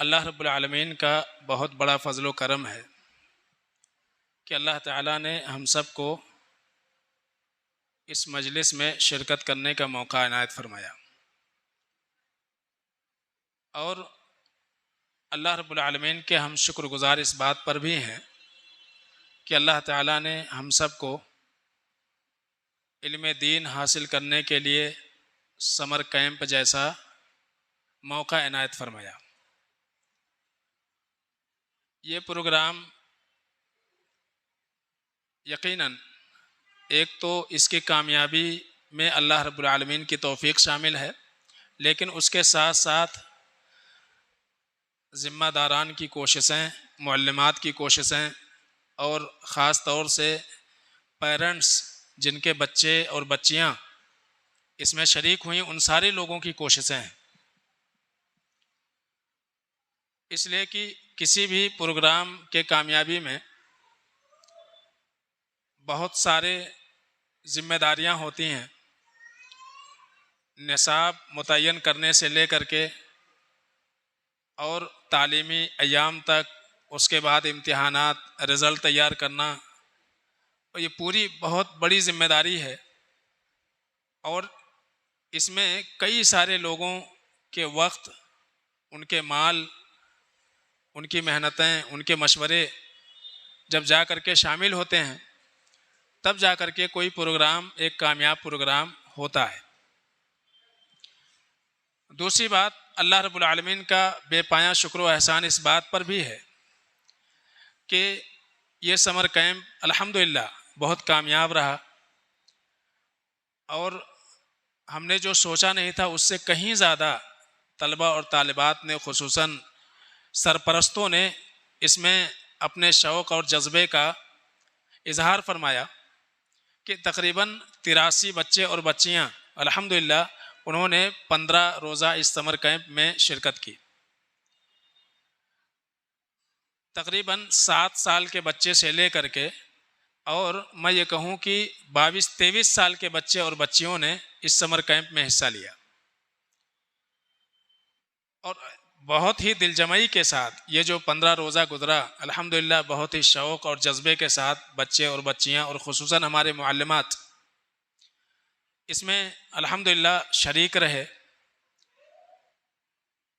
अल्लाह रब्बुल आलमीन का बहुत बड़ा फ़ज़ल व करम है कि अल्लाह ताला ने हम सब को इस मजलिस में शिरकत करने का मौका इनायत फरमाया। और अल्लाह रब्बुल आलमीन के हम शुक्रगुज़ार इस बात पर भी हैं कि अल्लाह ताला ने हम सब को इल्म दीन हासिल करने के लिए समर कैंप जैसा मौका इनायत फरमाया। ये प्रोग्राम यकीनन एक तो इसकी कामयाबी में अल्लाह रब्बुल आलमीन की तौफ़ीक़ शामिल है, लेकिन उसके साथ साथ ज़िम्मेदारान की कोशिशें, मुअल्लिमात की कोशिशें और ख़ास तौर से पेरेंट्स जिनके बच्चे और बच्चियां इसमें शरीक हुई, उन सारे लोगों की कोशिशें हैं। इसलिए कि किसी भी प्रोग्राम के कामयाबी में बहुत सारे ज़िम्मेदारियां होती हैं, निसाब मुतय्यन करने से लेकर के और तालीमी अयाम तक, उसके बाद इम्तिहानात, रिज़ल्ट तैयार करना, और ये पूरी बहुत बड़ी ज़िम्मेदारी है। और इसमें कई सारे लोगों के वक्त, उनके माल, उनकी मेहनतें, उनके मशवरे जब जा कर के शामिल होते हैं, तब जा कर के कोई प्रोग्राम एक कामयाब प्रोग्राम होता है। दूसरी बात, अल्लाह रब्बुल आलमीन का बेपाया शुक्र व एहसान इस बात पर भी है कि ये समर कैंप अल्हम्दुलिल्लाह बहुत कामयाब रहा और हमने जो सोचा नहीं था उससे कहीं ज़्यादा तलबा और तालिबात ने, खुसूसन सरपरस्तों ने इसमें अपने शौक़ और जज्बे का इजहार फरमाया कि तकरीबन 83 बच्चे और बच्चियां अल्हम्दुलिल्लाह उन्होंने 15 रोज़ा इस समर कैंप में शिरकत की। तकरीबन 7 साल के बच्चे से लेकर के, और मैं ये कहूँ कि 22-23 साल के बच्चे और बच्चियों ने इस समर कैंप में हिस्सा लिया और बहुत ही दिलजमई के साथ ये जो 15 रोज़ा गुजरा, अल्हम्दुलिल्लाह बहुत ही शौक़ और जज्बे के साथ बच्चे और बच्चियां और खुसूसन हमारे मुअल्लिमात इसमें अल्हम्दुलिल्लाह शरीक रहे।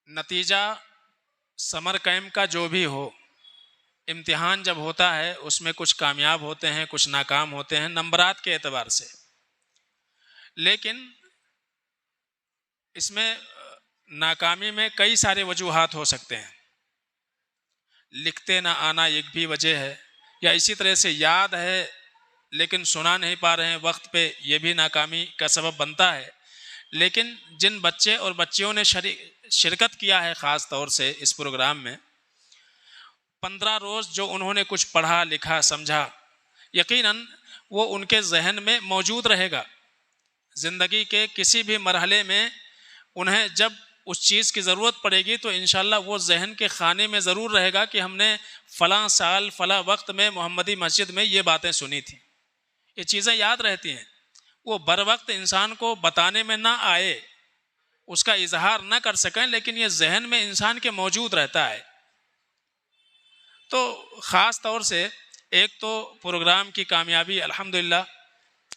नतीजा समर कैंप का जो भी हो, इम्तिहान जब होता है उसमें कुछ कामयाब होते हैं, कुछ नाकाम होते हैं नंबरात के एतबार से, लेकिन इसमें नाकामी में कई सारे वजूहात हो सकते हैं। लिखते ना आना एक भी वजह है, या इसी तरह से याद है लेकिन सुना नहीं पा रहे हैं वक्त पे, ये भी नाकामी का सबब बनता है। लेकिन जिन बच्चे और बच्चियों ने शिरकत किया है ख़ास तौर से इस प्रोग्राम में, 15 रोज़ जो उन्होंने कुछ पढ़ा, लिखा, समझा, यकीनन वो उनके जहन में मौजूद रहेगा। ज़िंदगी के किसी भी मरहले में उन्हें जब उस चीज़ की ज़रूरत पड़ेगी तो इंशाअल्लाह वो जहन के खाने में ज़रूर रहेगा कि हमने फ़लाँ साल फ़लाँ वक्त में मोहम्मदी मस्जिद में ये बातें सुनी थी। ये चीज़ें याद रहती हैं। वो बर वक्त इंसान को बताने में ना आए, उसका इजहार ना कर सकें, लेकिन ये जहन में इंसान के मौजूद रहता है। तो ख़ास तौर से एक तो प्रोग्राम की कामयाबी अल्हम्दुलिल्लाह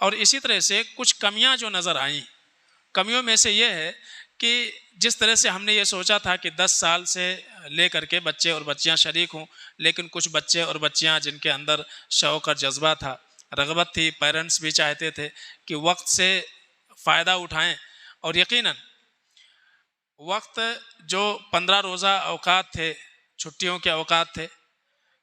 और इसी तरह से कुछ कमियां जो नज़र आईं, कमियों में से ये है कि जिस तरह से हमने ये सोचा था कि 10 साल से ले करके बच्चे और बच्चियां शरीक हों, लेकिन कुछ बच्चे और बच्चियां जिनके अंदर शौक़ और जज्बा था, रग़बत थी, पेरेंट्स भी चाहते थे कि वक्त से फ़ायदा उठाएं। और यकीनन वक्त जो 15 रोज़ा औकात थे, छुट्टियों के औकात थे,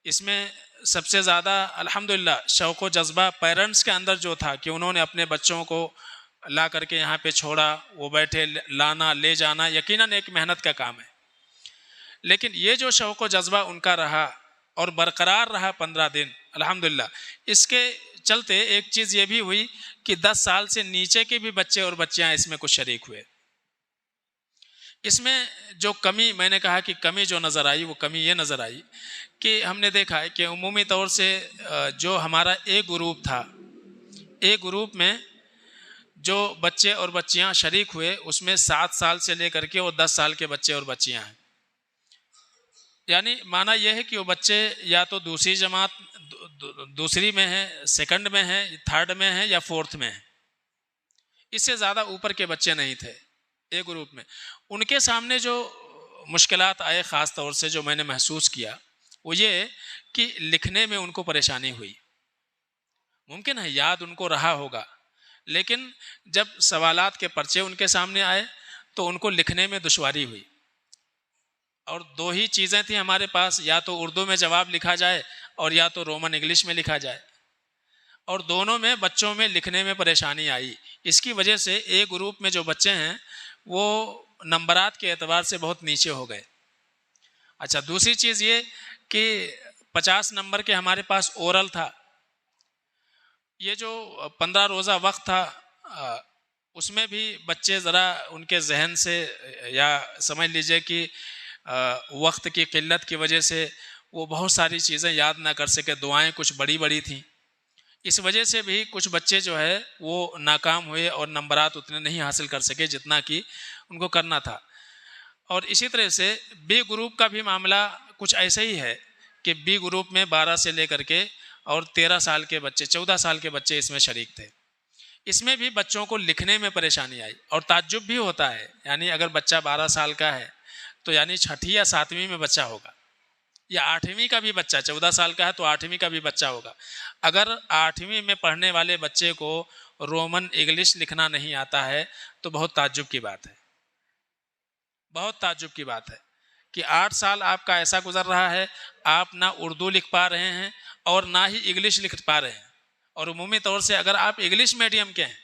इसमें सबसे ज़्यादा अल्हम्दुलिल्लाह शौक़ व जज्बा पेरेंट्स के अंदर जो था कि उन्होंने अपने बच्चों को ला करके यहाँ पे छोड़ा, वो बैठे, लाना ले जाना यकीनन एक मेहनत का काम है। लेकिन ये जो शौक़ व जज्बा उनका रहा और बरकरार रहा 15 दिन अल्हम्दुलिल्लाह, इसके चलते एक चीज़ ये भी हुई कि 10 साल से नीचे के भी बच्चे और बच्चियाँ इसमें कुछ शरीक हुए। इसमें जो कमी, मैंने कहा कि कमी जो नज़र आई, वो कमी ये नज़र आई कि हमने देखा है कि उमूमी तौर से जो हमारा ए ग्रुप था, ए ग्रुप में जो बच्चे और बच्चियां शरीक हुए उसमें 7 साल से लेकर के और 10 साल के बच्चे और बच्चियां हैं। यानी माना यह है कि वो बच्चे या तो दूसरी जमात दूसरी में है, सेकंड में है, थर्ड में है या फोर्थ में है, इससे ज़्यादा ऊपर के बच्चे नहीं थे एक ग्रुप में। उनके सामने जो मुश्किलात आए ख़ास तौर से जो मैंने महसूस किया वो ये कि लिखने में उनको परेशानी हुई। मुमकिन है याद उनको रहा होगा, लेकिन जब सवालात के पर्चे उनके सामने आए तो उनको लिखने में दुश्वारी हुई। और दो ही चीज़ें थी हमारे पास, या तो उर्दू में जवाब लिखा जाए और या तो रोमन इंग्लिश में लिखा जाए, और दोनों में बच्चों में लिखने में परेशानी आई। इसकी वजह से एक ग्रुप में जो बच्चे हैं वो नंबरात के एतबार से बहुत नीचे हो गए। अच्छा, दूसरी चीज़ ये कि 50 नंबर के हमारे पास ओरल था। ये जो 15 रोज़ा वक्त था उसमें भी बच्चे ज़रा उनके जहन से या समझ लीजिए कि वक्त की किल्लत की वजह से वो बहुत सारी चीज़ें याद ना कर सके, दुआएं कुछ बड़ी बड़ी थीं, इस वजह से भी कुछ बच्चे जो है वो नाकाम हुए और नंबरात उतने नहीं हासिल कर सके जितना कि उनको करना था। और इसी तरह से बी ग्रुप का भी मामला कुछ ऐसा ही है कि बी ग्रुप में 12 से लेकर के और 13 साल के बच्चे, 14 साल के बच्चे इसमें शरीक थे। इसमें भी बच्चों को लिखने में परेशानी आई और ताज्जुब भी होता है। यानी अगर बच्चा 12 साल का है तो यानी छठी या सातवीं में बच्चा होगा, या 8वीं का भी बच्चा 14 साल का है तो 8वीं का भी बच्चा होगा। अगर 8वीं में पढ़ने वाले बच्चे को रोमन इंग्लिश लिखना नहीं आता है तो बहुत ताज्जुब की बात है, बहुत ताज्जुब की बात है कि 8 साल आपका ऐसा गुजर रहा है, आप ना उर्दू लिख पा रहे हैं और ना ही इंग्लिश लिख पा रहे हैं। और उमूमी तौर से अगर आप इंग्लिश मीडियम के हैं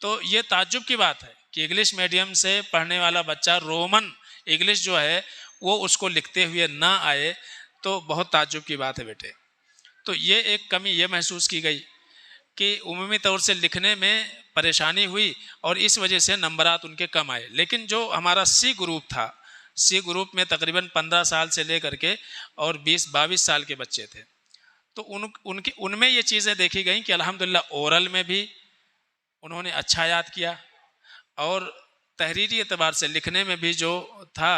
तो ये ताज्जुब की बात है कि इंग्लिश मीडियम से पढ़ने वाला बच्चा रोमन इंग्लिश जो है वो उसको लिखते हुए ना आए, तो बहुत ताज्जुब की बात है बेटे। तो ये एक कमी ये महसूस की गई कि उमूमी तौर से लिखने में परेशानी हुई और इस वजह से नंबरात उनके कम आए। लेकिन जो हमारा सी ग्रुप था, सी ग्रुप में तकरीबन 15 साल से लेकर के और 20-22 साल के बच्चे थे, तो उनमें ये चीज़ें देखी गई कि अल्हम्दुलिल्लाह ओरल में भी उन्होंने अच्छा याद किया और तहरीरी एतबार से लिखने में भी जो था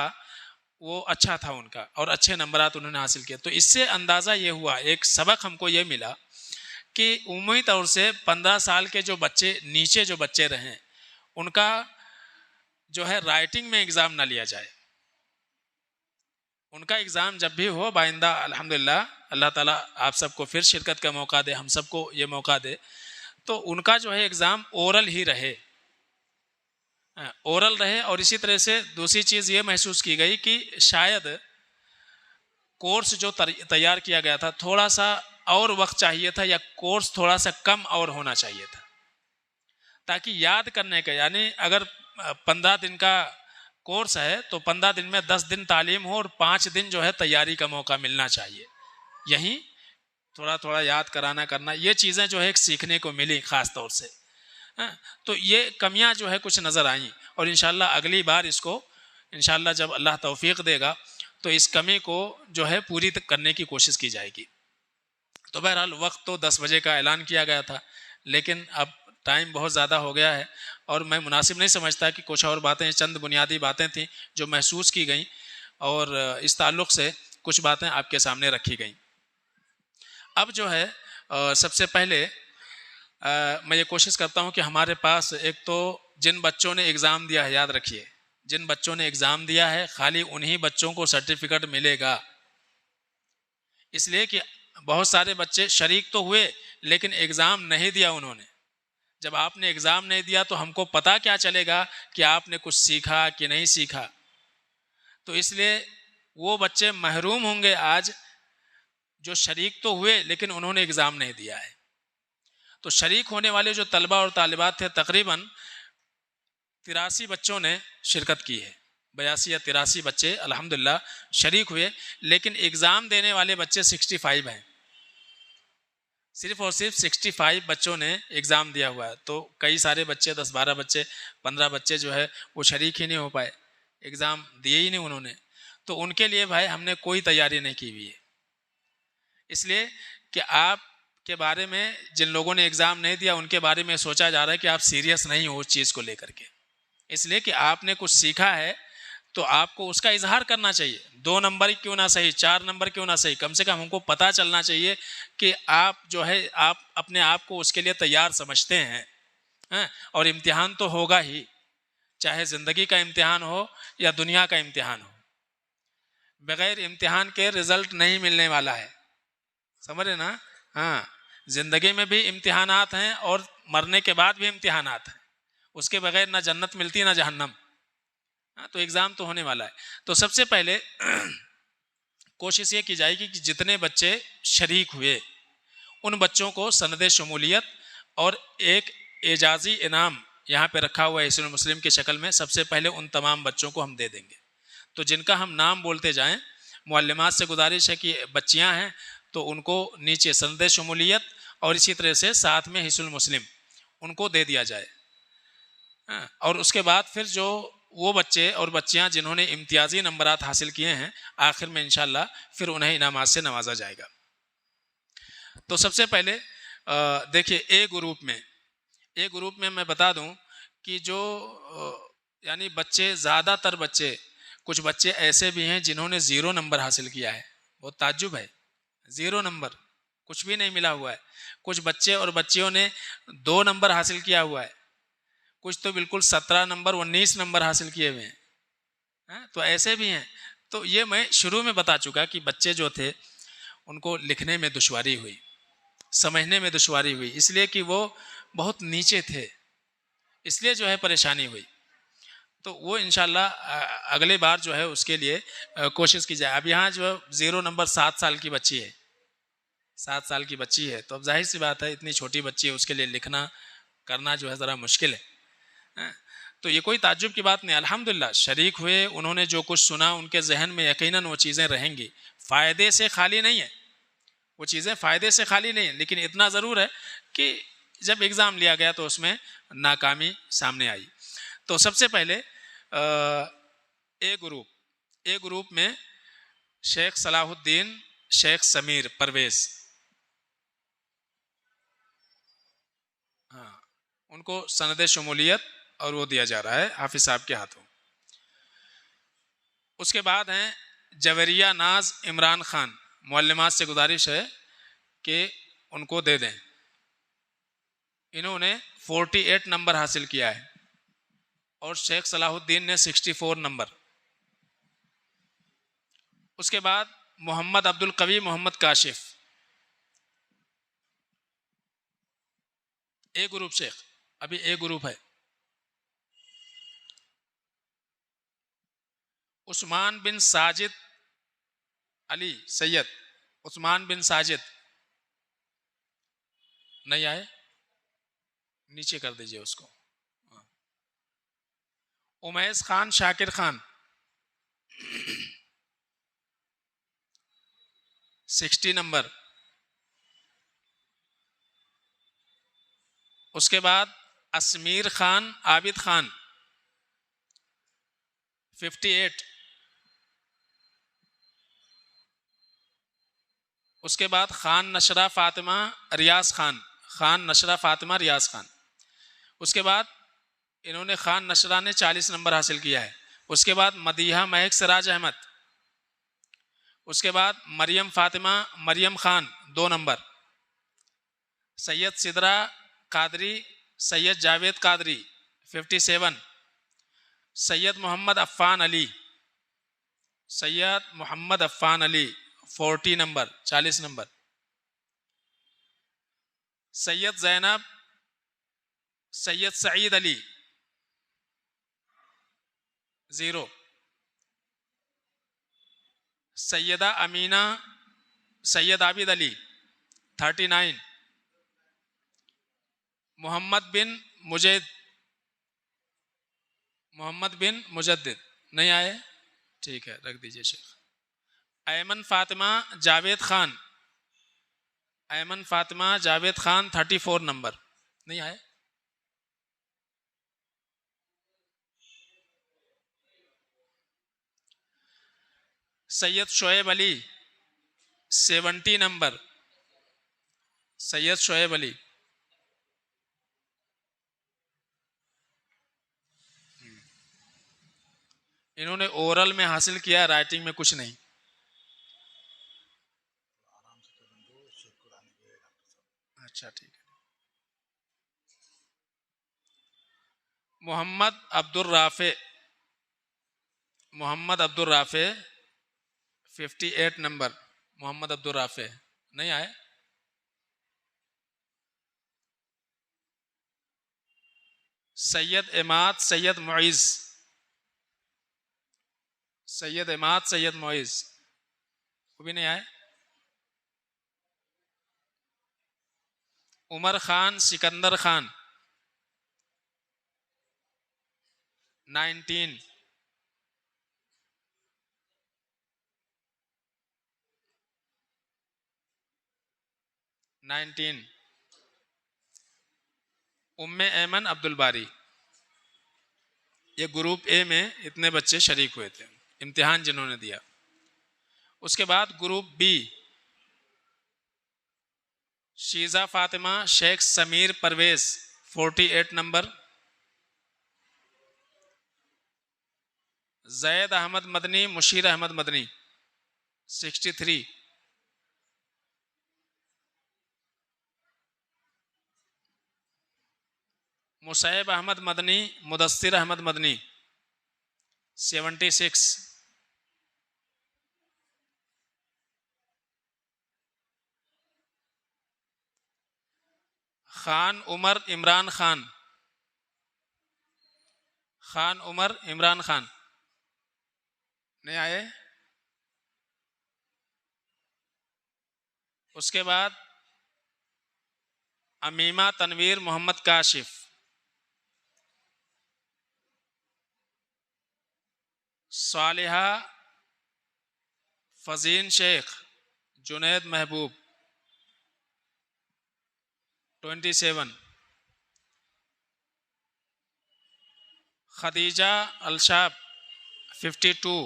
वो अच्छा था उनका और अच्छे नंबरात उन्होंने हासिल किए। तो इससे अंदाज़ा ये हुआ, एक सबक हमको ये मिला कि उम्मीदी तौर से 15 साल के जो बच्चे नीचे जो बच्चे रहें उनका जो है राइटिंग में एग्ज़ाम ना लिया जाए। उनका एग्ज़ाम जब भी हो बाइंदा अल्हम्दुलिल्लाह अल्लाह ताला आप सबको फिर शिरकत का मौका दे, हम सबको ये मौका दे, तो उनका जो है एग्ज़ाम ओरल ही रहे, ओरल रहे। और इसी तरह से दूसरी चीज़ ये महसूस की गई कि शायद कोर्स जो तैयार किया गया था थोड़ा सा और वक्त चाहिए था, या कोर्स थोड़ा सा कम और होना चाहिए था, ताकि याद करने का, यानी अगर 15 दिन का कोर्स है तो 15 दिन में 10 दिन तालीम हो और 5 दिन जो है तैयारी का मौका मिलना चाहिए। यहीं थोड़ा थोड़ा याद कराना करना, ये चीज़ें जो है एक सीखने को मिली ख़ास तौर से। तो ये कमियां जो है कुछ नज़र आई और इंशाल्लाह अगली बार इसको इंशाल्लाह जब अल्लाह तौफीक देगा तो इस कमी को जो है पूरी करने की कोशिश की जाएगी। तो बहरहाल वक्त तो 10 बजे का ऐलान किया गया था, लेकिन अब टाइम बहुत ज़्यादा हो गया है और मैं मुनासिब नहीं समझता कि कुछ और बातें, चंद बुनियादी बातें थीं जो महसूस की गई और इस ताल्लुक़ से कुछ बातें आपके सामने रखी गई। अब जो है सबसे पहले मैं ये कोशिश करता हूँ कि हमारे पास एक तो जिन बच्चों ने एग्ज़ाम दिया है, याद रखिए जिन बच्चों ने एग्ज़ाम दिया है खाली उन्हीं बच्चों को सर्टिफिकेट मिलेगा, इसलिए कि बहुत सारे बच्चे शरीक तो हुए लेकिन एग्ज़ाम नहीं दिया उन्होंने। जब आपने एग्ज़ाम नहीं दिया तो हमको पता क्या चलेगा कि आपने कुछ सीखा कि नहीं सीखा। तो इसलिए वो बच्चे महरूम होंगे आज जो शरीक तो हुए लेकिन उन्होंने एग्ज़ाम नहीं दिया है। तो शरीक होने वाले जो तलबा और तालिबात थे तकरीबन 83 बच्चों ने शिरकत की है, 82 या 83 बच्चे अल्हम्दुलिल्लाह शरीक हुए, लेकिन एग्ज़ाम देने वाले बच्चे 65 हैं। सिर्फ और सिर्फ 65 बच्चों ने एग्ज़ाम दिया हुआ है। तो कई सारे बच्चे 10-12 बच्चे 15 बच्चे जो है वो शरीक ही नहीं हो पाए, एग्ज़ाम दिए ही नहीं उन्होंने। तो उनके लिए भाई हमने कोई तैयारी नहीं की हुई है, इसलिए कि आप के बारे में, जिन लोगों ने एग्ज़ाम नहीं दिया उनके बारे में सोचा जा रहा है कि आप सीरियस नहीं हो उस चीज़ को लेकर के। इसलिए कि आपने कुछ सीखा है तो आपको उसका इजहार करना चाहिए। 2 नंबर ही क्यों ना सही, 4 नंबर क्यों ना सही, कम से कम हमको पता चलना चाहिए कि आप जो है आप अपने आप को उसके लिए तैयार समझते हैं। हैं? और इम्तिहान तो होगा ही, चाहे ज़िंदगी का इम्तिहान हो या दुनिया का इम्तिहान हो। बगैर इम्तिहान के रिजल्ट नहीं मिलने वाला है, समझ रहे ना। हाँ, जिंदगी में भी इम्तिहानात हैं और मरने के बाद भी इम्तिहानात हैं। उसके बगैर ना जन्नत मिलती ना जहन्नम। हाँ, तो एग्ज़ाम तो होने वाला है। तो सबसे पहले कोशिश ये की जाएगी कि जितने बच्चे शरीक हुए उन बच्चों को सनद शमूलियत और एक एजाज़ी इनाम यहाँ पे रखा हुआ है हिस्नुल मुस्लिम की शक्ल में, सबसे पहले उन तमाम बच्चों को हम दे देंगे। तो जिनका हम नाम बोलते जाएं, मुअल्लिमात से गुजारिश है कि बच्चियां हैं तो उनको नीचे सनद शमूलियत और इसी तरह से साथ में हिस्नुल मुस्लिम उनको दे दिया जाए। हाँ, और उसके बाद फिर जो वो बच्चे और बच्चियां जिन्होंने इम्तियाजी नंबरात हासिल किए हैं, आखिर में इंशाल्लाह फिर उन्हें इनामात से नवाजा जाएगा। तो सबसे पहले देखिए ए ग्रुप में मैं बता दूं कि जो यानी बच्चे, ज़्यादातर बच्चे, कुछ बच्चे ऐसे भी हैं जिन्होंने 0 नंबर हासिल किया है। बहुत ताज्जुब है, 0 नंबर, कुछ भी नहीं मिला हुआ है। कुछ बच्चे और बच्चियों ने 2 नंबर हासिल किया हुआ है, कुछ तो बिल्कुल 17 नंबर 19 नंबर हासिल किए हुए हैं। तो ऐसे भी हैं। तो ये मैं शुरू में बता चुका कि बच्चे जो थे उनको लिखने में दुश्वारी हुई, समझने में दुश्वारी हुई, इसलिए कि वो बहुत नीचे थे, इसलिए जो है परेशानी हुई। तो वो इंशाल्लाह अगले बार जो है उसके लिए कोशिश की जाए। अब यहाँ जो 0 नंबर 7 साल की बच्ची है, 7 साल की बच्ची है, तो अब जाहिर सी बात है इतनी छोटी बच्ची है, उसके लिए लिखना करना जो है ज़रा मुश्किल है। तो ये कोई ताज्जुब की बात नहीं। अल्हम्दुलिल्लाह शरीक हुए, उन्होंने जो कुछ सुना उनके जहन में यकीनन वो चीज़ें रहेंगी। फ़ायदे से खाली नहीं है वो चीज़ें, फ़ायदे से खाली नहीं है, लेकिन इतना ज़रूर है कि जब एग्ज़ाम लिया गया तो उसमें नाकामी सामने आई। तो सबसे पहले ए ग्रुप में शेख सलाहुद्दीन, शेख समीर परवेज़, हाँ, उनको सनद शमूलियत और वो दिया जा रहा है हाफिज साहब के हाथों। उसके बाद हैं जवरिया नाज इमरान खान, मुअल्लिमात से गुजारिश है कि उनको दे दें। इन्होंने 48 नंबर हासिल किया है और शेख सलाहुद्दीन ने 64 नंबर। उसके बाद मोहम्मद अब्दुल कवी मोहम्मद काशिफ, ए ग्रुप शेख, अभी ए ग्रुप है। उस्मान बिन साजिद अली सैयद, उस्मान बिन साजिद नहीं आए, नीचे कर दीजिए उसको। Umais Khan Shakir Khan 60 number. उसके बाद असमीर खान आबिद खान 58। उसके बाद खान नशरा फातिमा रियाज खान, खान नशरा फातिमा रियाज खान। उसके बाद इन्होंने खान नशरा ने 40 नंबर हासिल किया है। उसके बाद मदीहा महक सिराज अहमद। उसके बाद Mariam Fatima Mariam Khan 2 number. Syed Sidra Qadri Syed Javed Qadri 57। Syed Mohammad Afan Ali, Syed Mohammad Afan Ali 40 number 40 number. Syed Zainab Syed Saeed Ali 0। Syeda Amina Syed Abid Ali 39। Mohammad bin Mujaid Mohammad bin Mujaddid नहीं आए, ठीक है रख दीजिए शेख। ऐमन फातिमा जावेद खान, ऐमन फातिमा जावेद खान 34 नंबर नहीं आए। सैयद शोएब अली 70 नंबर, सैयद शोएब अली। इन्होंने ओरल में हासिल किया, राइटिंग में कुछ नहीं। अच्छा ठीक है। मोहम्मद अब्दुल राफे, मोहम्मद अब्दुल राफे 58 नंबर, मोहम्मद अब्दुल राफे नहीं आए। सैयद इमाद सैयद मुइज, सैयद इमाद सैयद मुइज वो भी नहीं आए। उमर खान सिकंदर खान 19। उम्मे ऐमन अब्दुल बारी। ये ग्रुप ए में इतने बच्चे शरीक हुए थे, इम्तिहान जिन्होंने दिया। उसके बाद group B, Sheeza Fatima Shaikh Sameer Parvez 48 number, Zaid Ahmad Madani Musheer Ahmad Madani 63, Musaib Ahmad Madani Mudassir Ahmad Madani 76, Khan Umar Imran Khan, Khan Umar Imran Khan नहीं आए। उसके बाद अमीमा तनवीर मोहम्मद काशिफ, सालिहा फजीन शेख जुनैद महबूब 27, खदीजा अलशाब 52,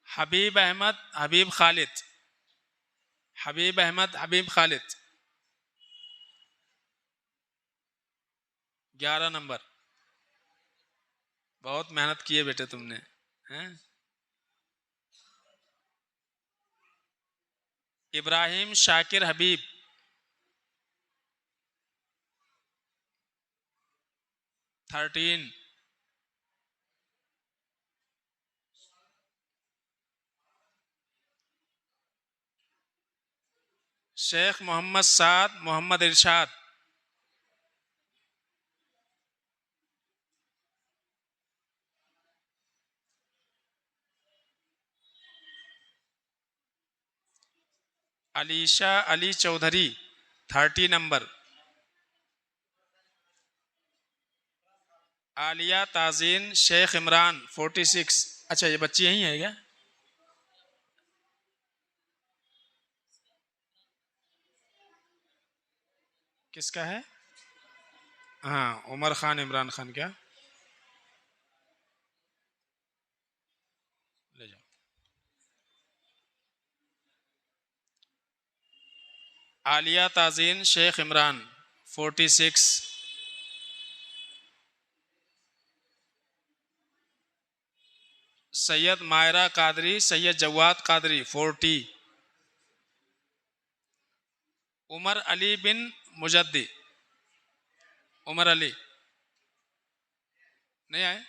हबीब अहमद हबीब खालिद, हबीब अहमद हबीब खालिद 11 नंबर। बहुत मेहनत की है बेटे तुमने, हैं? इब्राहिम शाकिर हबीब 13, शेख मोहम्मद साद मोहम्मद इरशाद 'अलीशा अली चौधरी 30 नंबर, आलिया ताजीन शेख इमरान 46। अच्छा ये बच्ची यही है क्या? किसका है? हाँ उमर खान इमरान खान, क्या ले जाओ। आलिया ताजीन शेख इमरान 46, सैयद मायरा कादरी सैयद जवाद कादरी 40, उमर अली बिन मुजद्दी, उमर अली नहीं आए।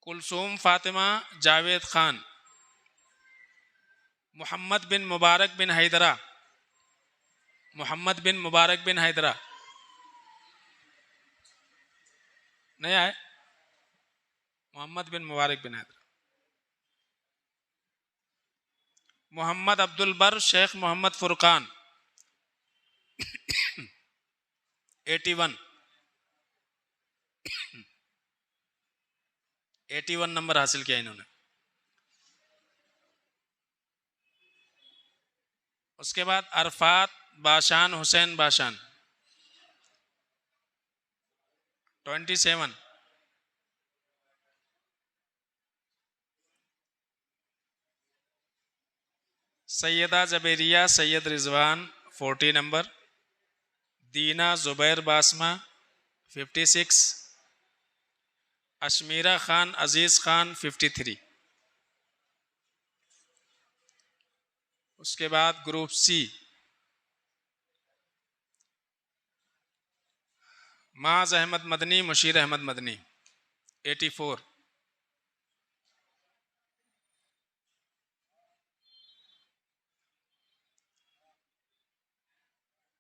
कुलसूम फातिमा जावेद खान, मोहम्मद बिन मुबारक बिन हैदरा, मोहम्मद बिन मुबारक बिन हैदरा नहीं आए। मोहम्मद बिन मुबारक बिन हैदरा। मोहम्मद अब्दुल बर शेख मोहम्मद फुरकान 81, 81 नंबर हासिल किया इन्होंने। उसके बाद अरफात बाशान हुसैन बाशान 27, सैयदा जबेरिया सैयद रिजवान 40 नंबर, दीना जुबैर बासमा 56, अशमीरा खान अजीज खान 53। उसके बाद ग्रुप सी, माज अहमद मदनी मुशीर अहमद मदनी 84,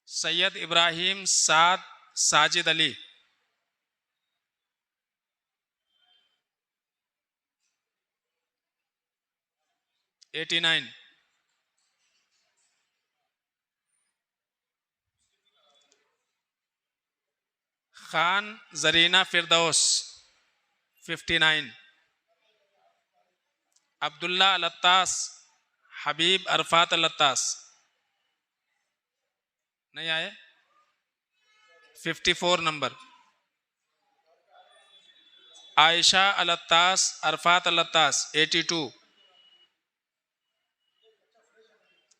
सैयद इब्राहिम साद साजिद अली 89, खान जरीना फिरदौस 59, अब्दुल्ला लत्तास हबीब अरफात लत्तास नहीं आए 54 नंबर, आयशा अलत्तास अरफात अलत्तास 82,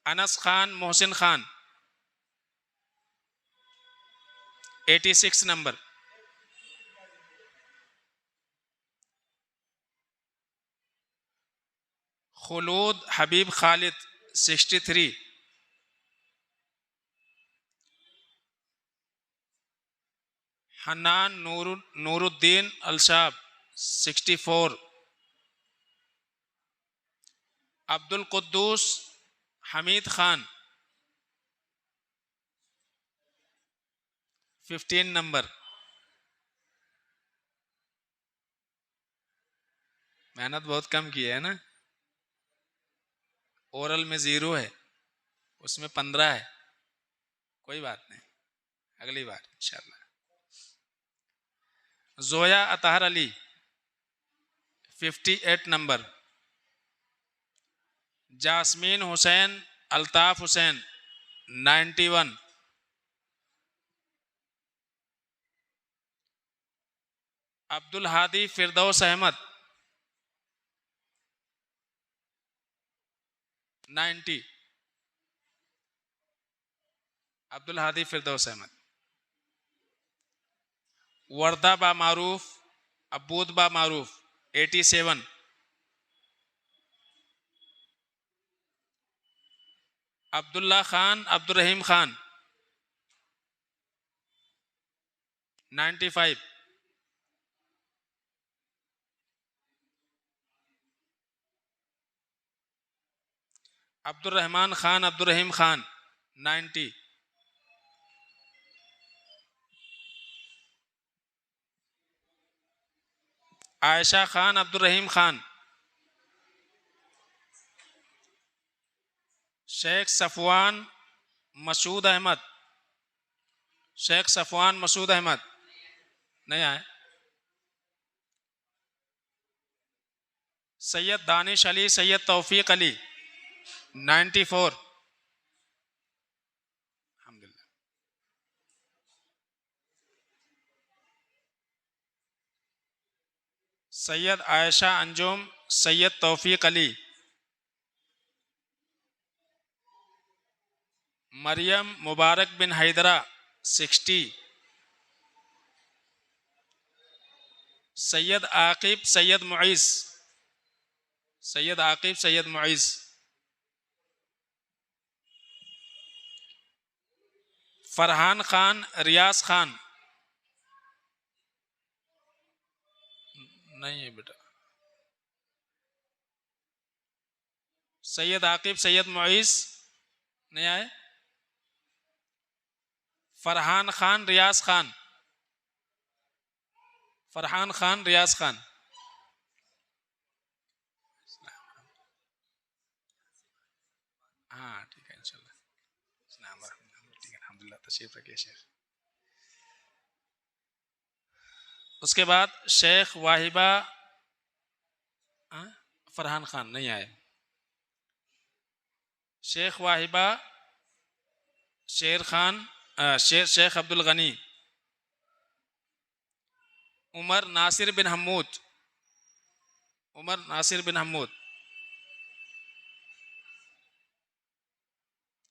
अनस खान मोहसिन खान 86 नंबर, खुलूद हबीब खालिद 63, हन्नान नूरुद्दीन अलशाब 64, अब्दुल कुद्दूस हमीद खान 15 नंबर। मेहनत बहुत कम की है ना। ओरल में 0 है, उसमें 15 है, कोई बात नहीं, अगली बार इंशाल्लाह। जोया अतहर अली 58 नंबर, जासमीन हुसैन अल्ताफ हुसैन 91, अब्दुल हादी फिरदौस अहमद 90, अब्दुल हादी फिरदौस अहमद। वर्दा बा मारूफ अबूद बा मारूफ 87, अब्दुल्ला खान अब्दुल रहीम खान 95, अब्दुल रहमान खान अब्दुल रहीम खान 90, आयशा खान अब्दुल रहीम खान, शेख सफवान मसूद अहमद, शेख सफवान मसूद अहमद नहीं आए, सैयद दानिश अली सैयद तौफीक अली 94, अल्हम्दुलिल्लाह। सैयद आयशा अंजुम सैयद तौफीक अली, मरियम मुबारक बिन हैदरा 60, सैयद आकिब सैयद मुइज़, सैयद आकिब सैयद मुइज़, फरहान खान रियाज खान नहीं है बेटा, सैयद आकिब सैयद मुइज़ नहीं आए, फरहान खान रियाज खान, फरहान खान रियाज खान, हाँ ठीक है इंशाल्लाह, ठीक है अल्हम्दुलिल्लाह, तशरीफ रखिए शेख। उसके बाद शेख वाहिबा फरहान खान नहीं आए, शेख वाहिबा शेर खान शेख अब्दुल गनी, उमर नासिर बिन हमूद, उमर नासिर बिन हमूद,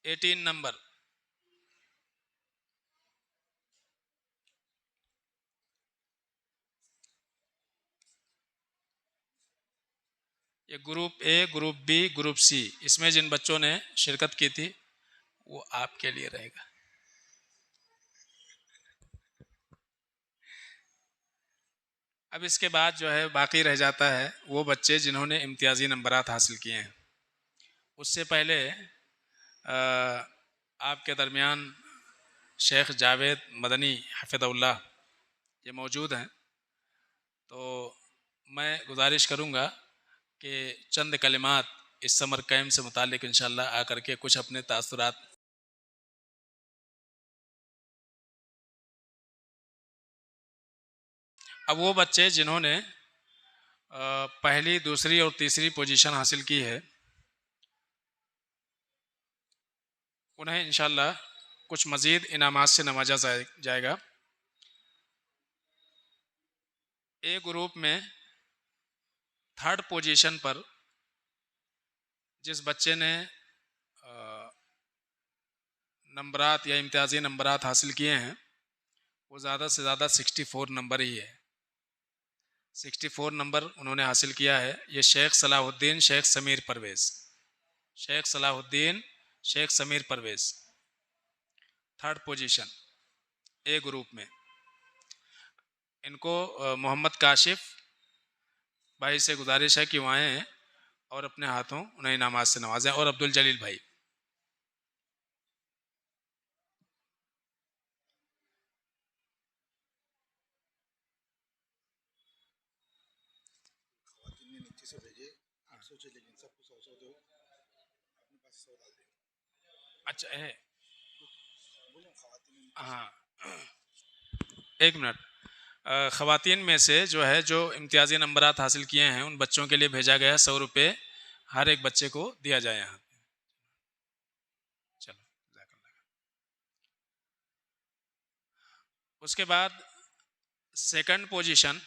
18 नंबर। ये group A, group B, group C, इसमें जिन बच्चों ने शिरकत की थी वो आपके लिए रहेगा। अब इसके बाद जो है बाकी रह जाता है वो बच्चे जिन्होंने इम्तियाजी नंबरात हासिल किए हैं। उससे पहले आपके दरमियान शेख जावेद मदनी हफिज़हुल्लाह ये मौजूद हैं, तो मैं गुजारिश करूँगा कि चंद कलिमात इस समर कैम्प से मुतालिक इंशाअल्लाह आकर के कुछ अपने तासुरात। अब वो बच्चे जिन्होंने पहली, दूसरी और तीसरी पोजीशन हासिल की है उन्हें इंशाअल्लाह कुछ मज़ीद इनामात से नवाजा जाएगा। ए ग्रुप में थर्ड पोजीशन पर जिस बच्चे ने नंबरात या इम्तियाजी नंबरात हासिल किए हैं वो ज़्यादा से ज़्यादा 64 नंबर ही है। 64 नंबर उन्होंने हासिल किया है। ये Sheikh Salahuddin Sheikh Sameer Parvez, Sheikh Salahuddin Sheikh Sameer Parvez, third position A group में। इनको मोहम्मद काशिफ भाई से गुजारिश है कि वो आएँ और अपने हाथों उन्हें इनामात से नवाजें, और अब्दुल जलील भाई। अच्छा है, हाँ एक मिनट। ख़वातीन में से जो है जो इम्तियाजी नंबरात हासिल किए हैं उन बच्चों के लिए भेजा गया है 100 रुपये हर एक बच्चे को दिया जाए यहाँ। चलो, उसके बाद सेकंड पोजीशन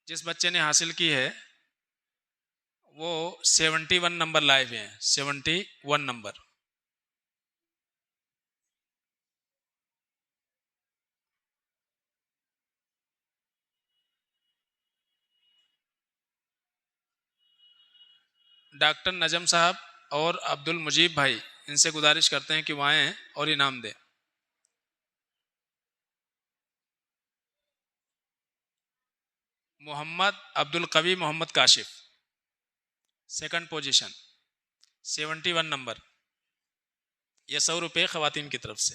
जिस बच्चे ने हासिल की है वो 71 नंबर लाए हुए हैं, 71 नंबर। डॉक्टर नजम साहब और अब्दुल मुजीब भाई, इनसे गुजारिश करते हैं कि वो आएँ और इनाम दें। Mohammad Abdul Qavi Mohammad Kashif, second position, 71 number. ये 100 रुपये ख़वातीन की तरफ से।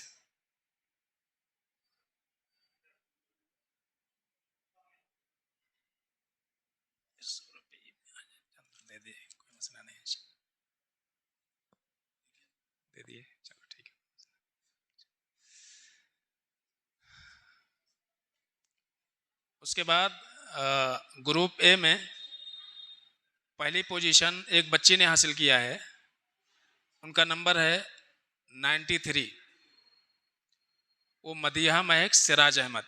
दे दिए, कोई मसला नहीं, दे दिए, चलो ठीक है। उसके बाद ग्रुप ए में पहली पोजीशन एक बच्ची ने हासिल किया है, उनका नंबर है 93। वो मदीहा महक सिराज अहमद।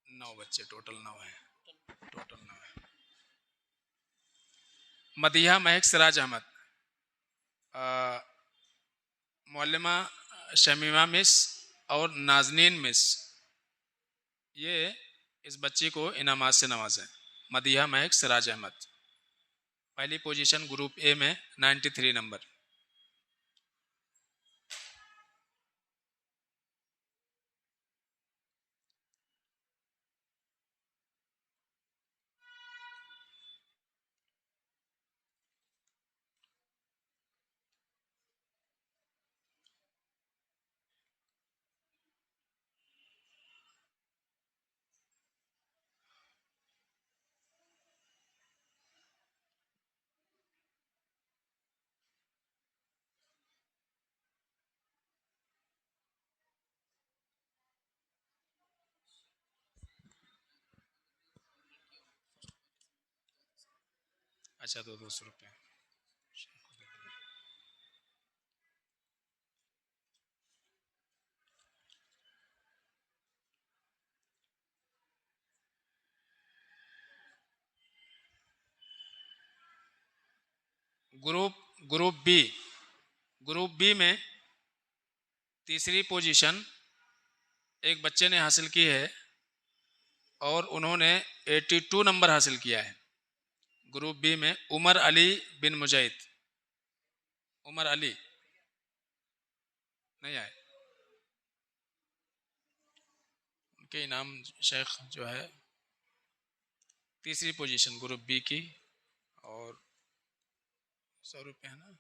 9 बच्चे टोटल, 9 है, टोटल 9 है। मदीहा महक सिराज अहमद, मौलमा शमीमा मिस और नाजनीन मिस, ये इस बच्ची को इनामात से नवाजें। मदीहा महक सिराज अहमद, पहली पोजीशन ग्रुप ए में 93 नंबर। अच्छा, 200 रुपये। Group group B group B में तीसरी पोजीशन एक बच्चे ने हासिल की है और उन्होंने 82 नंबर हासिल किया है। ग्रुप बी में उमर अली बिन मुजैद। उमर अली नहीं आए, उनके इनाम शेख जो है तीसरी पोजीशन ग्रुप बी की, और 100 रुपये है ना।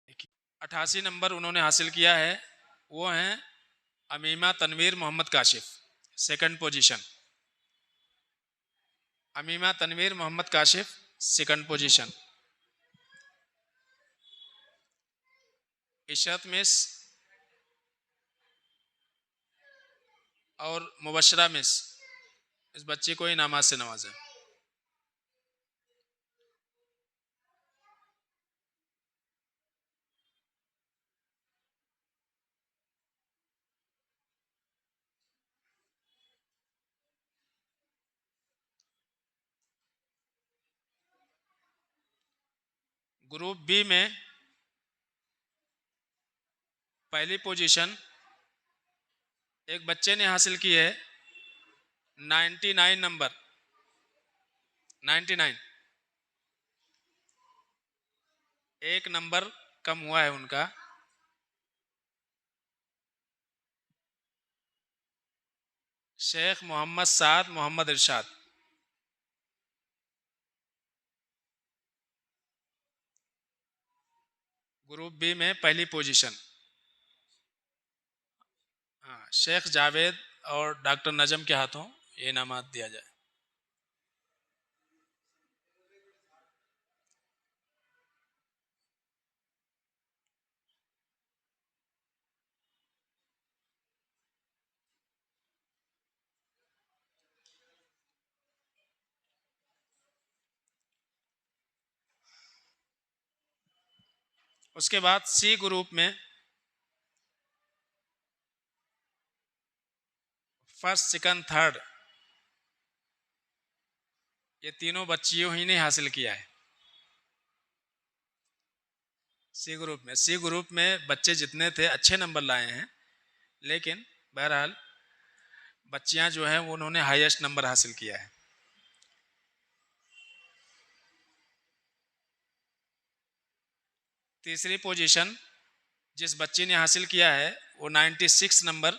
देखिए, 88 नंबर उन्होंने हासिल किया है, वो हैं Amima Tanveer Mohammad Kashif, second position. Amima Tanveer Mohammad Kashif, second position. Ishrat miss और मुबशरा मिस, इस बच्चे को इनामात से नवाजा। ग्रुप बी में पहली पोजीशन एक बच्चे ने हासिल की है 99 नंबर, 99। एक नंबर कम हुआ है उनका। शेख मोहम्मद साद मोहम्मद इरशाद। ग्रुप बी में पहली पोजीशन। हाँ, शेख जावेद और डॉक्टर नजम के हाथों ये इनामात दिया जाए। उसके बाद सी ग्रुप में फर्स्ट सेकंड थर्ड ये तीनों बच्चियों ही ने हासिल किया है। सी ग्रुप में बच्चे जितने थे अच्छे नंबर लाए हैं, लेकिन बहरहाल बच्चियां जो हैं वो उन्होंने हाईएस्ट नंबर हासिल किया है। तीसरी पोजीशन जिस बच्ची ने हासिल किया है वो 96 नंबर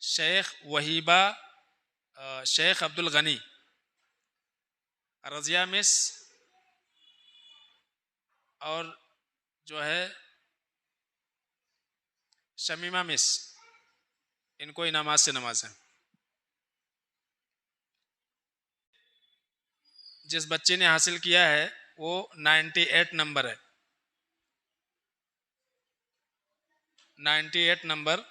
शेख वहीबा शेख अब्दुल गनी, रजिया मिस और जो है शमीमा मिस, इनको इनामात से नवाजा। जिस बच्चे ने हासिल किया है वो 98 नंबर है, 98 नंबर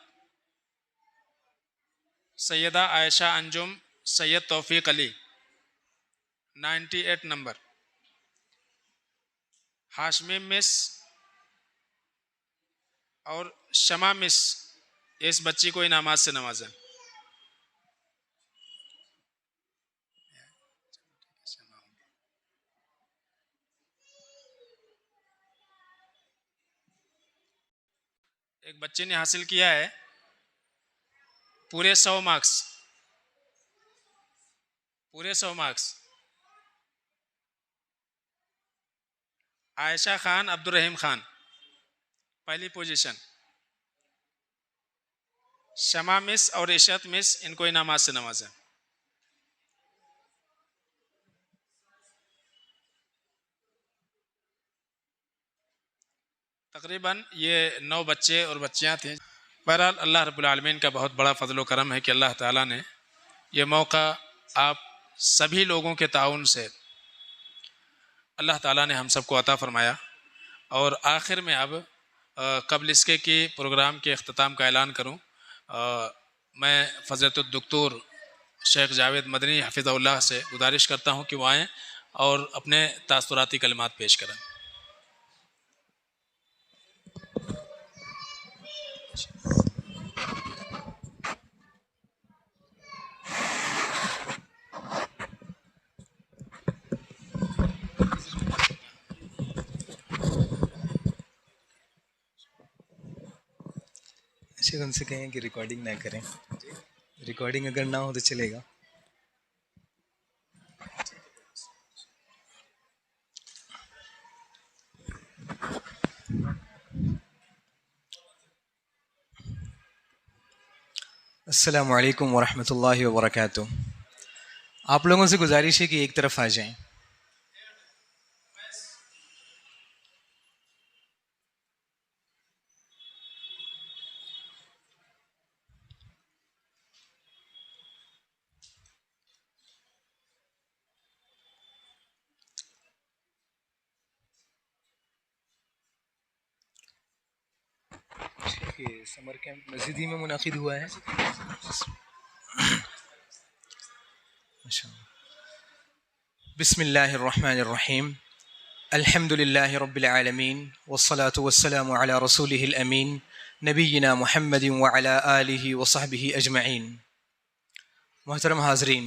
सैयदा आयशा अंजुम सैयद तौफीक अली, 98 नंबर। हाशमी मिस और शमा मिस, इस बच्ची को इनामात से नवाजा। एक बच्चे ने हासिल किया है पूरे 100 मार्क्स, पूरे 100 मार्क्स। आयशा खान अब्दुल रहीम खान, पहली पोजीशन, शमा मिस और इशरत मिस, इनको इनामात से नवाजें। तकरीबन ये 9 बच्चे और बच्चियां थी। बहरहाल अल्लाह रब्बुल आलमीन का बहुत बड़ा फजल व करम है कि अल्लाह ताला ने ये मौका आप सभी लोगों के ताउन से अल्लाह ताला ने हम सबको अता फरमाया। और आखिर में अब कबल इसके कि प्रोग्राम के अख्ताम का ऐलान करूं, मैं फ़ज़ीलतुद्दोक्तर शेख जावेद मदनी हफ़िज़हुल्लाह से गुजारिश करता हूं कि वो आएँ और अपने तासुराती कलिमात पेश करें। शेख उनसे कहें कि रिकॉर्डिंग ना करें, रिकॉर्डिंग अगर ना हो तो चलेगा। अस्सलामु अलैकुम वरहमतुल्लाहि वबरकातुह। आप लोगों से गुजारिश है कि एक तरफ आ जाएं। समर कैंप मस्जिद ही में मुनाकिद हुआ है। बिस्मिल्लाहिर्रहमानिर्रहीम, अल्हम्दुलिल्लाहि रब्बिल आलमीन, वस्सलातु वस्सलामु अला रसूलिहिल अमीन, नबीना मुहम्मदिन व अला आलिहि व सहबिहि अजमईन। मोहतरम हाज़रीन,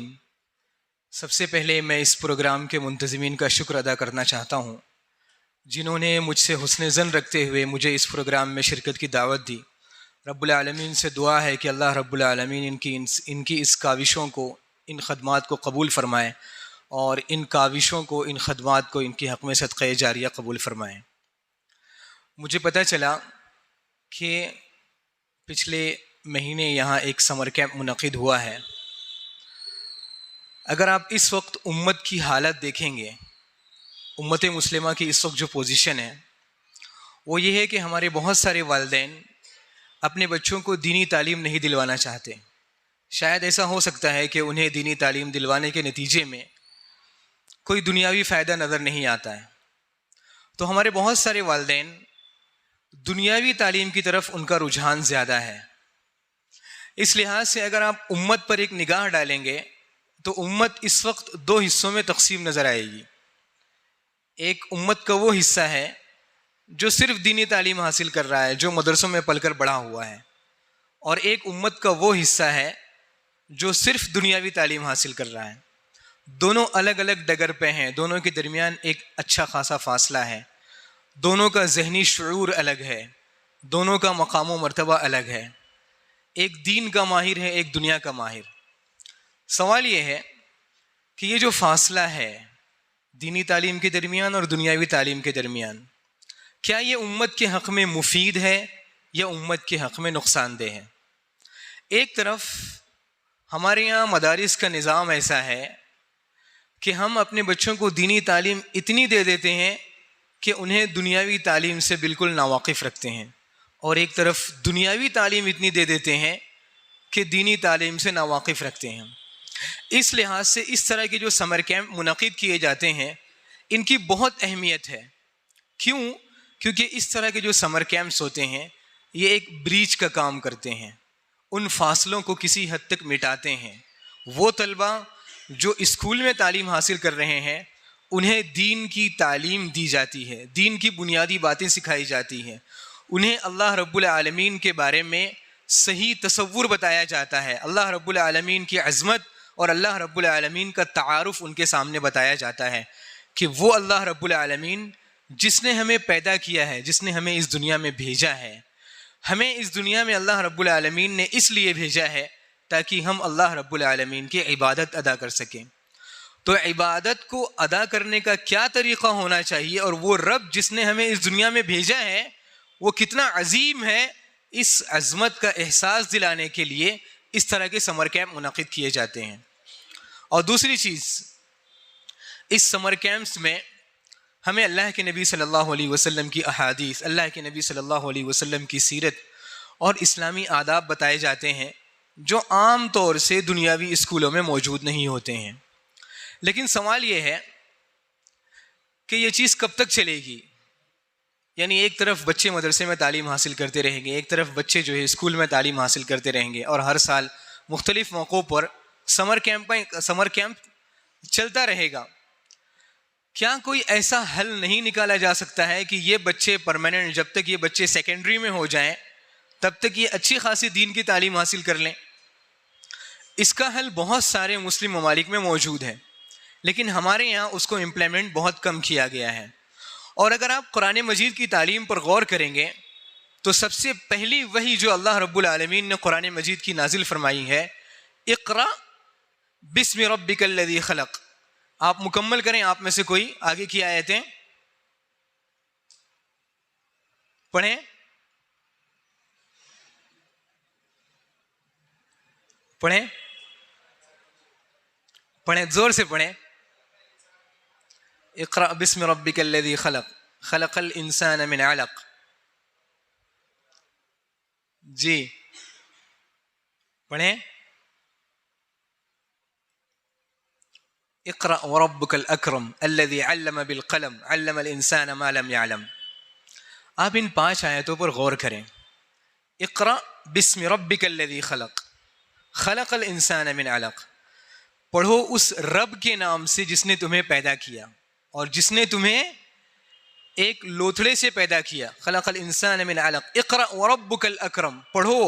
सबसे पहले मैं इस प्रोग्राम के मुंतज़मीन का शुक्र अदा करना चाहता हूँ जिन्होंने मुझसे हुस्न ज़न रखते हुए मुझे इस प्रोग्राम में शिरकत की दावत दी। रब्बुल आलमीन से दुआ है कि अल्लाह रब्बुल आलमीन इनकी इस काविशों को, इन खदमात को कबूल फ़रमाएँ और इन काविशों को, इन खदमात को इनकी हक़ में सदक़े जारिया कबूल फ़रमाएँ। मुझे पता चला कि पिछले महीने यहाँ एक समर कैंप मुनक़िद हुआ है। अगर आप इस वक्त उम्मत की हालत देखेंगे, उम्मत मुस्लिमा की इस वक्त जो पोजीशन है वो ये है कि हमारे बहुत सारे वालिदैन अपने बच्चों को दीनी तालीम नहीं दिलवाना चाहते। शायद ऐसा हो सकता है कि उन्हें दीनी तालीम दिलवाने के नतीजे में कोई दुनियावी फ़ायदा नज़र नहीं आता है, तो हमारे बहुत सारे वालिदैन दुनियावी तालीम की तरफ उनका रुझान ज़्यादा है। इस लिहाज से अगर आप उम्मत पर एक निगाह डालेंगे तो उम्मत इस वक्त दो हिस्सों में तकसीम नज़र आएगी। एक उम्मत का वो हिस्सा है जो सिर्फ दीनी तालीम हासिल कर रहा है, जो मदरसों में पलकर बड़ा हुआ है, और एक उम्मत का वो हिस्सा है जो सिर्फ दुनियावी तालीम हासिल कर रहा है। दोनों अलग अलग डगर पे हैं, दोनों के दरमियान एक अच्छा खासा फासला है, दोनों का जहनी शऊर अलग है, दोनों का मकाम व मर्तबा अलग है। एक दीन का माहिर है, एक दुनिया का माहिर। सवाल ये है कि ये जो फासला है दीनी तालीम के दरमियान और दुनियावी तालीम के दरमियान, क्या ये उम्मत के हक़ में मुफीद है या उम्मत के हक़ में नुकसानदेह है? एक तरफ हमारे यहाँ मदारिस का निज़ाम ऐसा है कि हम अपने बच्चों को दीनी तालीम इतनी दे देते हैं कि उन्हें दुनियावी तालीम से बिल्कुल नावाकिफ़ रखते हैं, और एक तरफ दुनियावी तालीम इतनी दे देते हैं कि दीनी तालीम से नावाकिफ़ रखते हैं। इस लिहाज से इस तरह के जो समर कैंप मुनक़िद किए जाते हैं इनकी बहुत अहमियत है। क्यों? क्योंकि इस तरह के जो समर कैंप्स होते हैं ये एक ब्रीच का काम करते हैं, उन फासलों को किसी हद तक मिटाते हैं। वो तलबा जो स्कूल में तालीम हासिल कर रहे हैं उन्हें दीन की तालीम दी जाती है, दीन की बुनियादी बातें सिखाई जाती हैं, उन्हें अल्लाह रब्बुल आलमीन के बारे में सही तसव्वुर बताया जाता है, अल्लाह रब्बुल आलमीन की अज़मत और अल्लाह रब्बुल आलमीन का तारुफ़ उनके सामने बताया जाता है कि वो अल्लाह रब्बुल आलमीन जिसने हमें पैदा किया है, जिसने हमें इस दुनिया में भेजा है, हमें इस दुनिया में अल्लाह रब्बुल आलमीन ने इसलिए भेजा है ताकि हम अल्लाह रब्बुल आलमीन की इबादत अदा कर सकें। तो इबादत को अदा करने का क्या तरीक़ा होना चाहिए, और वो रब जिसने हमें इस दुनिया में भेजा है वो कितना अजीम है, इस अज़मत का एहसास दिलाने के लिए इस तरह के समर कैंप मुनक़िद किए जाते हैं। और दूसरी चीज़, इस समर कैंप्स में हमें अल्लाह के नबी सल्लल्लाहु अलैहि वसल्लम की अहादीस, अल्लाह के नबी सल्लल्लाहु अलैहि वसल्लम की सीरत और इस्लामी आदाब बताए जाते हैं जो आम तौर से दुनियावी स्कूलों में मौजूद नहीं होते हैं। लेकिन सवाल ये है कि ये चीज़ कब तक चलेगी? यानी एक तरफ बच्चे मदरसे में तालीम हासिल करते रहेंगे, एक तरफ बच्चे जो है स्कूल में तालीम हासिल करते रहेंगे, और हर साल मुख्तलिफ़ मौक़ों पर समर कैंप चलता रहेगा। क्या कोई ऐसा हल नहीं निकाला जा सकता है कि ये बच्चे परमानेंट, जब तक ये बच्चे सेकेंडरी में हो जाएं तब तक ये अच्छी खासी दीन की तालीम हासिल कर लें? इसका हल बहुत सारे मुस्लिम ममालिक में मौजूद है, लेकिन हमारे यहाँ उसको इम्प्लीमेंट बहुत कम किया गया है। और अगर आप कुरान मजीद की तालीम पर गौर करेंगे तो सबसे पहली वही जो अल्लाह रब्बुल आलमीन ने कुरान मजीद की नाजिल फरमाई है, इक़रा बिस्मि रब्बिकल्लज़ी खलक़। आप मुकम्मल करें, आप में से कोई आगे की आयतें पढ़ें। पढ़ें पढ़ें, जोर से पढ़ें। इक़रा बिस्मि रब्बिकल्लज़ी खलक़, खलक़ल इंसान मिन अलक़। जी पढ़ें। इक़रा व रब्बुकल अकरम अल्लज़ी अल्लम बिल क़लम अल्लमल इंसान मा लम यअलम। आप इन 5 आयतों पर गौर करें। इक़रा बिस्मि रब्बिकल्लज़ी खलक़, खलक़ल इंसान मिन अलक़। पढ़ो उस रब के नाम से जिसने तुम्हें पैदा किया और जिसने तुम्हें एक लोथड़े से पैदा किया। खलक़ल इंसान मिन अलक़। इक़रा व रब्बुकल अकरम, पढ़ो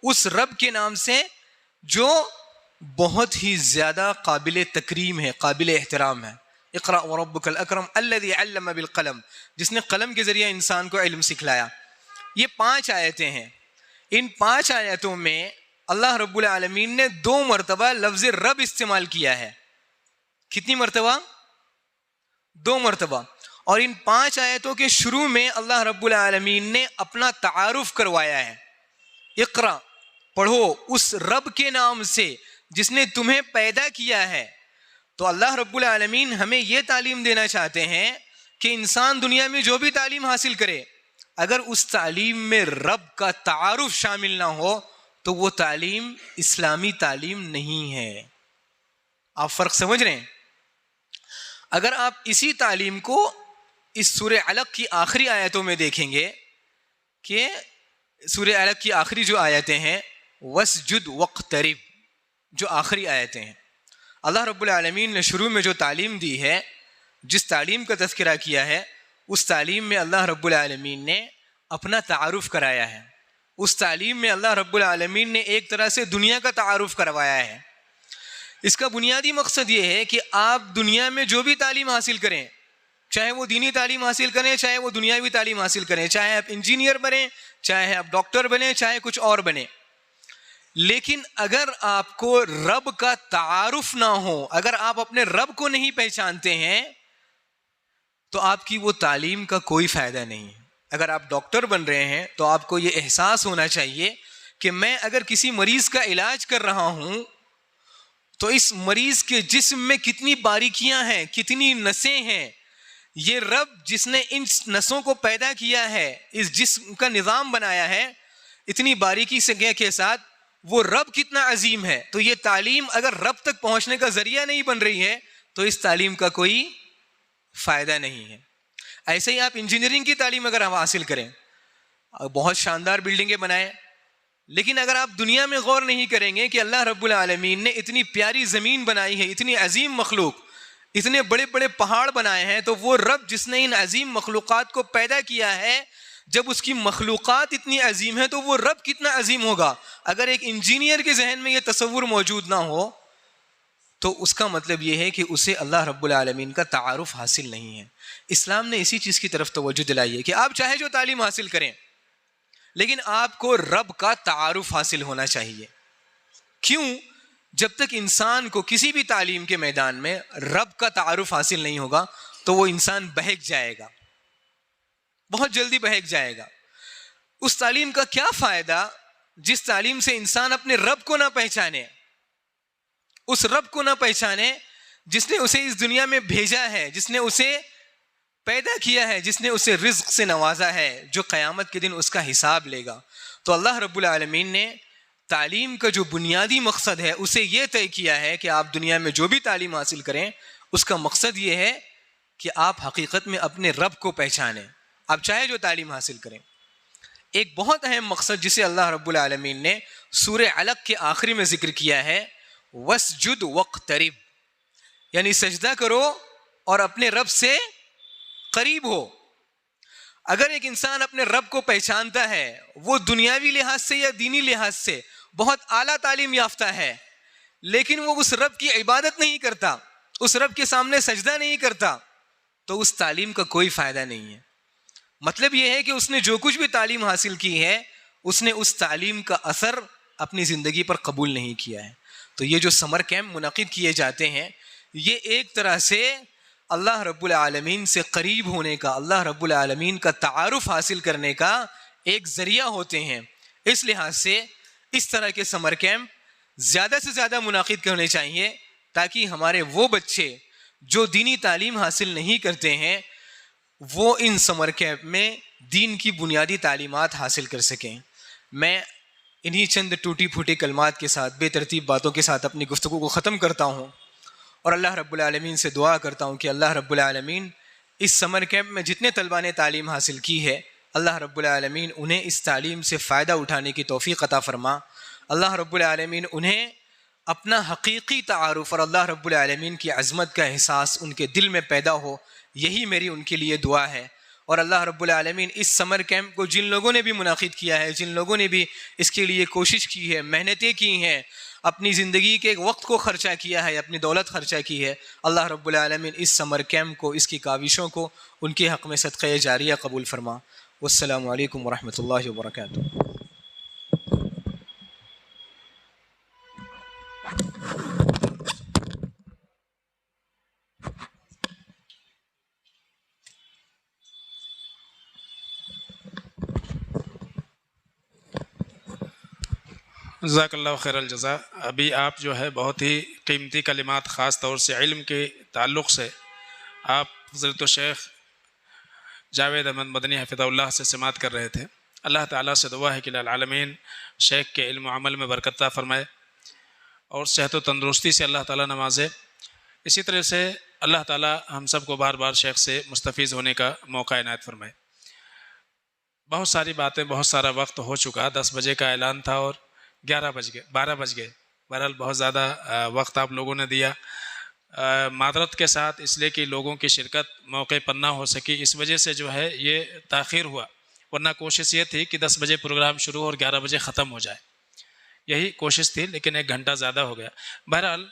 उस रब के नाम से जो बहुत ही ज़्यादा काबिल तकरीम है, काबिल एहतराम है। इक़रा व रब्बुकल अकरम अल्लज़ी अल्लम बिल क़लम, जिसने कलम के ज़रिए इंसान को इल्म सिखलाया। ये 5 आयतें हैं। इन 5 आयतों में अल्लाह रब्बुल आलमीन ने 2 मरतबा लफ्ज़ रब इस्तेमाल किया है। कितनी मरतबा? 2 मरतबा। और इन 5 आयतों के शुरू में अल्लाह रब्बुल आलमीन ने अपना तारुफ करवाया है। इक़रा, पढ़ो उस रब के नाम से जिसने तुम्हें पैदा किया है। तो अल्लाह रब्बुल आलमीन हमें यह तालीम देना चाहते हैं कि इंसान दुनिया में जो भी तालीम हासिल करे, अगर उस तालीम में रब का तारुफ शामिल ना हो तो वो तालीम इस्लामी तालीम नहीं है। आप फ़र्क समझ रहे हैं? अगर आप इसी तालीम को इस सूरह अलक़ की आखिरी आयतों में देखेंगे कि सूरह अलक़ की आखिरी जो आयतें हैं, वस्जुद वक़्तरिब, जो आखिरी आयतें हैं, अल्लाह रब्बुल आलमीन ने शुरू में जो तालीम दी है, जिस तालीम का तज़किरा किया है, उस तालीम में अल्लाह रब्बुल आलमीन ने अपना तारुफ कराया है। उस तालीम में अल्लाह रब्बुल आलमीन ने एक तरह से दुनिया का तारुफ करवाया है। इसका बुनियादी मकसद ये है कि आप दुनिया में जो भी तालीम हासिल करें, चाहे वो दीनी तालीम हासिल करें, चाहे वो दुनियावी तालीम हासिल करें, चाहे आप इंजीनियर बने, चाहे आप डॉक्टर बने, चाहे कुछ और बने, लेकिन अगर आपको रब का तारुफ ना हो, अगर आप अपने रब को नहीं पहचानते हैं, तो आपकी वो तालीम का कोई फ़ायदा नहीं है। अगर आप डॉक्टर बन रहे हैं तो आपको ये एहसास होना चाहिए कि मैं अगर किसी मरीज़ का इलाज कर रहा हूँ तो इस मरीज़ के जिस्म में कितनी बारीकियां हैं, कितनी नसें हैं, ये रब जिसने इन नसों को पैदा किया है, इस जिस्म का निज़ाम बनाया है इतनी बारीकी से के साथ, वो रब कितना अजीम है। तो ये तालीम अगर रब तक पहुंचने का जरिया नहीं बन रही है तो इस तालीम का कोई फ़ायदा नहीं है। ऐसे ही आप इंजीनियरिंग की तालीम अगर आप हासिल करें, बहुत शानदार बिल्डिंगें बनाएं, लेकिन अगर आप दुनिया में गौर नहीं करेंगे कि अल्लाह रब्बुल आलमीन ने इतनी प्यारी ज़मीन बनाई है, इतनी अजीम मखलूक, इतने बड़े बड़े पहाड़ बनाए हैं, तो वो रब जिसने इन अजीम मखलूक़ात को पैदा किया है, जब उसकी मखलूक़ात इतनी अजीम है तो वो रब कितना अजीम होगा। अगर एक इंजीनियर के जहन में ये तसव्वुर मौजूद ना हो तो उसका मतलब ये है कि उसे अल्लाह रब्बुल आलमीन का तारुफ हासिल नहीं है। इस्लाम ने इसी चीज़ की तरफ तवज्जो दिलाई है कि आप चाहे जो तालीम हासिल करें, लेकिन आपको रब का तारुफ हासिल होना चाहिए। क्यों? जब तक इंसान को किसी भी तालीम के मैदान में रब का तारुफ हासिल नहीं होगा तो वो इंसान बहक जाएगा, बहुत जल्दी बहक जाएगा। उस तालीम का क्या फ़ायदा जिस तालीम से इंसान अपने रब को ना पहचाने, उस रब को ना पहचाने जिसने उसे इस दुनिया में भेजा है, जिसने उसे पैदा किया है, जिसने उसे रिज्क से नवाजा है, जो क़यामत के दिन उसका हिसाब लेगा। तो अल्लाह रब्बुल आलमीन ने तालीम का जो बुनियादी मकसद है उसे ये तय किया है कि आप दुनिया में जो भी तालीम हासिल करें उसका मकसद ये है कि आप हकीकत में अपने रब को पहचानें, आप चाहे जो तालीम हासिल करें। एक बहुत अहम मकसद जिसे अल्लाह रब्बुल आलमीन ने सूरह अलक के आखिरी में जिक्र किया है, वस्जुद वक्तरिब, यानी सजदा करो और अपने रब से करीब हो। अगर एक इंसान अपने रब को पहचानता है, वो दुनियावी लिहाज से या दीनी लिहाज से बहुत आला तालीम याफ्ता है, लेकिन वो उस रब की इबादत नहीं करता, उस रब के सामने सजदा नहीं करता, तो उस तालीम का कोई फ़ायदा नहीं है। मतलब ये है कि उसने जो कुछ भी तालीम हासिल की है उसने उस तालीम का असर अपनी ज़िंदगी पर कबूल नहीं किया है। तो ये जो समर कैंप मुनक़िद किए जाते हैं ये एक तरह से अल्लाह रब्बुल आलमीन से करीब होने का, अल्लाह रब्बुल आलमीन का तारुफ हासिल करने का एक ज़रिया होते हैं। इस लिहाज से इस तरह के समर कैंप ज़्यादा से ज़्यादा मुनाकिद करने चाहिए ताकि हमारे वो बच्चे जो दीनी तालीम हासिल नहीं करते हैं वो इन समर कैंप में दीन की बुनियादी तालीमात हासिल कर सकें। मैं इन्हीं चंद टूटी फूटी कलमात के साथ, बेतरतीब बातों के साथ अपनी गुफ्तगू को ख़त्म करता हूँ और अल्लाह रब्बुल आलमीन से दुआ करता हूँ कि अल्लाह रब्बुल आलमीन इस समर कैंप में जितने तलबा ने तालीम हासिल की है, अल्लाह रब्बुल आलमीन उन्हें इस तालीम से फ़ायदा उठाने की तौफ़ीक़ अता फ़रमा। अल्लाह रब्बुल आलमीन उन्हें अपना हकीकी तारुफ़ और अल्लाह रब्बुल आलमीन की अज़मत का एहसास उनके दिल में पैदा हो, यही मेरी उनके लिए दुआ है। और अल्लाह रब्बुल आलमीन इस समर कैंप को जिन लोगों ने भी मुनाकिद किया है, जिन लोगों ने भी इसके लिए कोशिश की है, मेहनतें की हैं, अपनी ज़िंदगी के एक वक्त को ख़र्चा किया है, अपनी दौलत ख़र्चा की है, अल्लाह रब्बुल आलमीन इस समर कैंप को, इसकी काविशों को उनके हक़ में सदक़े जारिया कबूल फ़रमा। वस्सलामु अलैकुम वरहमतुल्लाहि वबरकातुहू। जज़ाकल्लाहु खैरल जज़ा। अभी आप जो है बहुत ही कीमती कलिमात ख़ास तौर से इल्म के ताल्लुक़ से आप हज़रत शेख जावेद अहमद मदनी हफ़िज़हुल्लाह से समात कर रहे थे। अल्लाह ताला से दुआ है कि आलमीन शेख के इल्म अमल में बरकत अता फ़रमाए और सेहत व तंदुरुस्ती से अल्लाह ताला नवाजे। इसी तरह से अल्लाह ताला हम सब को बार बार शेख से मुस्तफ़ीज़ होने का मौका इनायत फ़रमाए। बहुत सारी बातें, बहुत सारा वक्त हो चुका, 10 बजे का ऐलान था और 11 बज गए, 12 बज गए। बहरहाल बहुत ज़्यादा वक्त आप लोगों ने दिया, मादरत के साथ, इसलिए कि लोगों की शिरकत मौके पर ना हो सकी, इस वजह से जो है ये ताख़ीर हुआ। वरना कोशिश ये थी कि 10 बजे प्रोग्राम शुरू और 11 बजे ख़त्म हो जाए, यही कोशिश थी, लेकिन 1 घंटा ज़्यादा हो गया। बहरहाल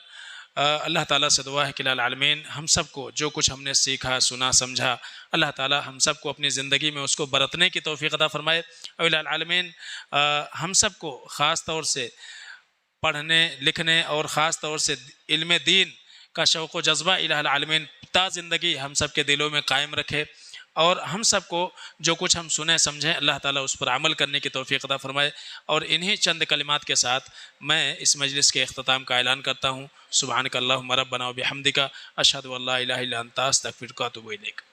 अल्लाह ताला से दुआ है कि आलमीन हम सब को जो कुछ हमने सीखा, सुना, समझा, अल्लाह ताला हम सब को अपनी ज़िंदगी में उसको बरतने की तौफ़ीक़ अता फ़रमाए। और आलमीन हम सब को ख़ास तौर से पढ़ने लिखने और ख़ास तौर से इल्म दीन का शौक़ व जज्बा आलमीन ता ज़िंदगी हम सब के दिलों में कायम रखे और हम सब को जो कुछ हम सुने समझें अल्लाह ताला उस पर अमल करने की तौफ़ीक़ अता फ़रमाए। और इन्हीं चंद कलिमात के साथ मैं इस मजलिस के अख्ताम का ऐलान करता हूँ। सुब्हानक अल्लाहुम्मा रब्बना व बिहम्दिका अशहदु अल्ला इलाहा इल्ला अंता अस्तगफिरुका व अतूबु इलैक।